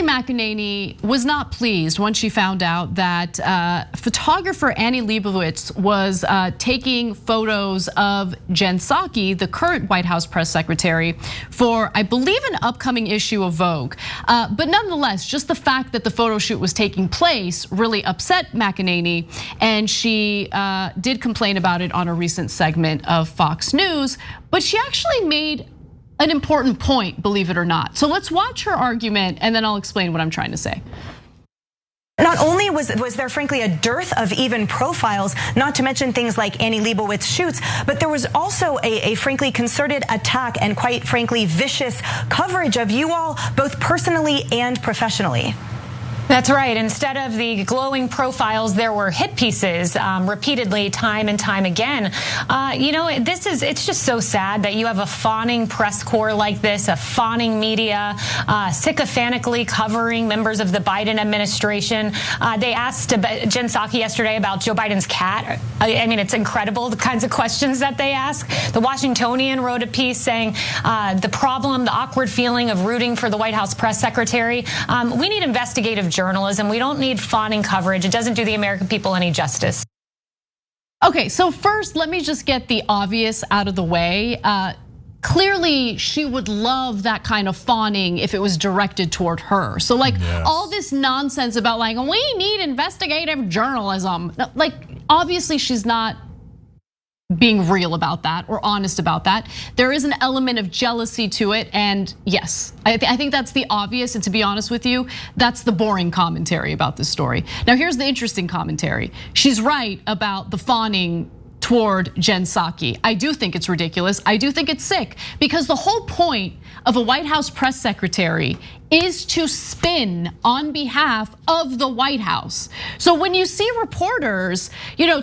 McEnany was not pleased when she found out that photographer Annie Leibovitz was taking photos of Jen Psaki, the current White House press secretary, for, I believe, an upcoming issue of Vogue. But nonetheless, just the fact that the photo shoot was taking place really upset McEnany, and she did complain about it on a recent segment of Fox News, but she actually made an important point, believe it or not. So let's watch her argument and then I'll explain what I'm trying to say. Not only was there frankly a dearth of even profiles, not to mention things like Annie Leibovitz shoots, but there was also a frankly concerted attack and quite frankly vicious coverage of you all, both personally and professionally. That's right. Instead of the glowing profiles, there were hit pieces repeatedly, time and time again. It's just so sad that you have a fawning press corps like this, a fawning media, sycophantically covering members of the Biden administration. They asked Jen Psaki yesterday about Joe Biden's cat. I mean, it's incredible the kinds of questions that they ask. The Washingtonian wrote a piece saying the problem, the awkward feeling of rooting for the White House press secretary. We need investigative journalism. We don't need fawning coverage. It doesn't do the American people any justice. Okay, so first, let me just get the obvious out of the way. Clearly, she would love that kind of fawning if it was directed toward her. So like all this nonsense about like, we need investigative journalism. Like, obviously she's not being real about that or honest about that. There is an element of jealousy to it, and yes, I think that's the obvious, and to be honest with you, that's the boring commentary about this story. Now here's the interesting commentary. She's right about the fawning toward Jen Psaki. I do think it's ridiculous. I do think it's sick, because the whole point of a White House press secretary is to spin on behalf of the White House. So when you see reporters,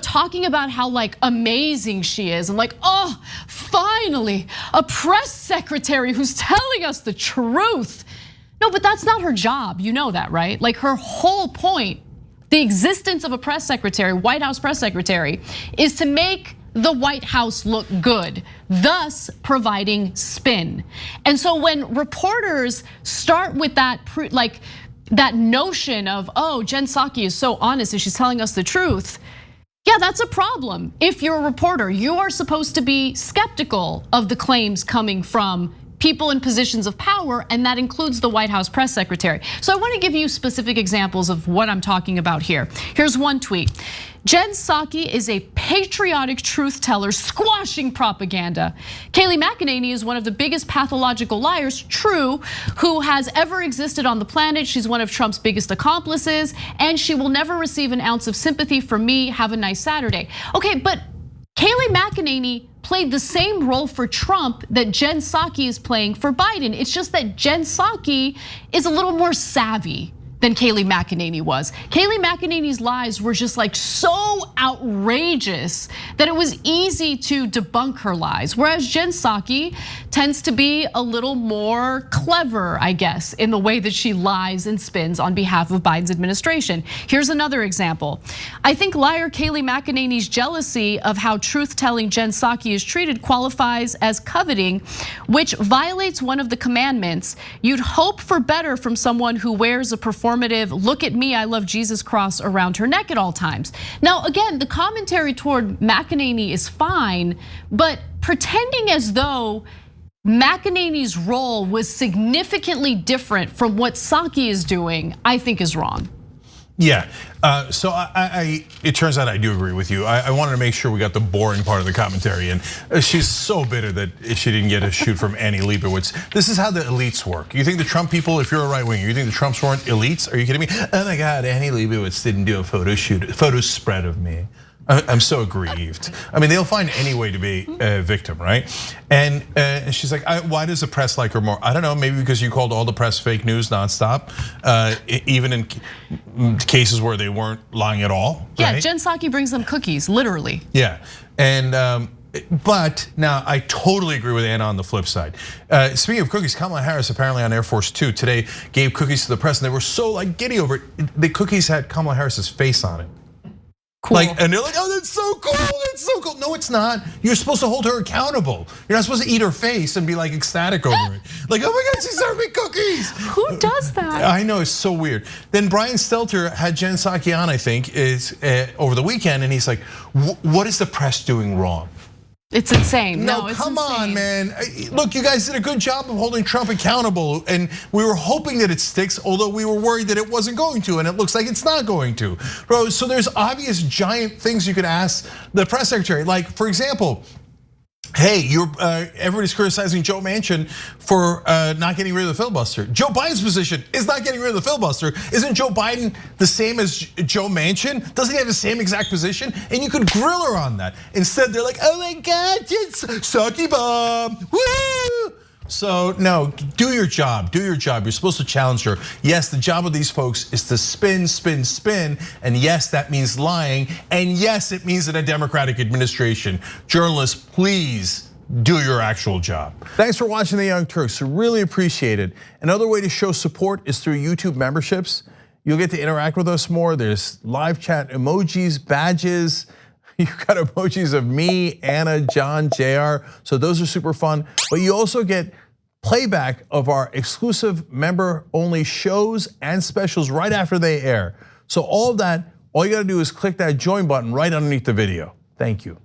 talking about how like amazing she is and like, oh, finally a press secretary who's telling us the truth. No, but that's not her job. You know that, right? Like her whole point, the existence of a press secretary, White House press secretary, is to make the White House look good, thus providing spin. And so when reporters start with that, that notion of, oh, Jen Psaki is so honest and she's telling us the truth, yeah, that's a problem. If you're a reporter, you are supposed to be skeptical of the claims coming from people in positions of power, and that includes the White House press secretary. So I want to give you specific examples of what I'm talking about here. Here's one tweet. Jen Psaki is a patriotic truth teller squashing propaganda. Kayleigh McEnany is one of the biggest pathological liars, true, who has ever existed on the planet. She's one of Trump's biggest accomplices, and she will never receive an ounce of sympathy from me. Have a nice Saturday. Okay, but Kayleigh McEnany played the same role for Trump that Jen Psaki is playing for Biden. It's just that Jen Psaki is a little more savvy than Kayleigh McEnany was. Kayleigh McEnany's lies were just like so outrageous that it was easy to debunk her lies. Whereas Jen Psaki tends to be a little more clever, I guess, in the way that she lies and spins on behalf of Biden's administration. Here's another example. I think liar Kayleigh McEnany's jealousy of how truth-telling Jen Psaki is treated qualifies as coveting, which violates one of the commandments. You'd hope for better from someone who wears a performative "look at me, I love Jesus" cross around her neck at all times. Now, again, the commentary toward McEnany is fine, but pretending as though McEnany's role was significantly different from what Psaki is doing, I think is wrong. Yeah, so it turns out I do agree with you. I wanted to make sure we got the boring part of the commentary, and she's so bitter that she didn't get a shoot from Annie Leibovitz. This is how the elites work. You think the Trump people, if you're a right winger, you think the Trumps weren't elites? Are you kidding me? Oh my God, Annie Leibovitz didn't do a photo spread of me. I'm so aggrieved. I mean, they'll find any way to be a victim, right? And she's like, why does the press like her more? I don't know, maybe because you called all the press fake news nonstop, even in cases where they weren't lying at all. Yeah, right? Jen Psaki brings them cookies, literally. Yeah, and but now I totally agree with Anna on the flip side. Speaking of cookies, Kamala Harris apparently on Air Force 2 today gave cookies to the press, and they were so like giddy over it. The cookies had Kamala Harris's face on it. Cool. Like, and they're like, oh, that's so cool, that's so cool. No, it's not. You're supposed to hold her accountable. You're not supposed to eat her face and be like ecstatic over it. Like, oh my God, she's serving cookies. Who does that? I know, it's so weird. Then Brian Stelter had Jen Psaki on, I think, over the weekend, and he's like, what is the press doing wrong? It's insane. No, it's come insane. on, man. Look, you guys did a good job of holding Trump accountable, and we were hoping that it sticks, although we were worried that it wasn't going to, and it looks like it's not going to. Bro, so there's obvious giant things you could ask the press secretary. Like, for example, hey, everybody's criticizing Joe Manchin for not getting rid of the filibuster. Joe Biden's position is not getting rid of the filibuster. Isn't Joe Biden the same as Joe Manchin? Doesn't he have the same exact position? And you could grill her on that. Instead, they're like, oh my God, it's Psaki bomb, woo! So no, do your job, do your job. You're supposed to challenge her. Yes, the job of these folks is to spin, spin, spin. And yes, that means lying. And yes, it means in a Democratic administration. Journalists, please do your actual job. Thanks for watching The Young Turks, really appreciate it. Another way to show support is through YouTube memberships. You'll get to interact with us more. There's live chat emojis, badges. You've got emojis of me, Anna, John, JR. So those are super fun. But you also get playback of our exclusive member-only shows and specials right after they air. So all of that, all you gotta do is click that join button right underneath the video. Thank you.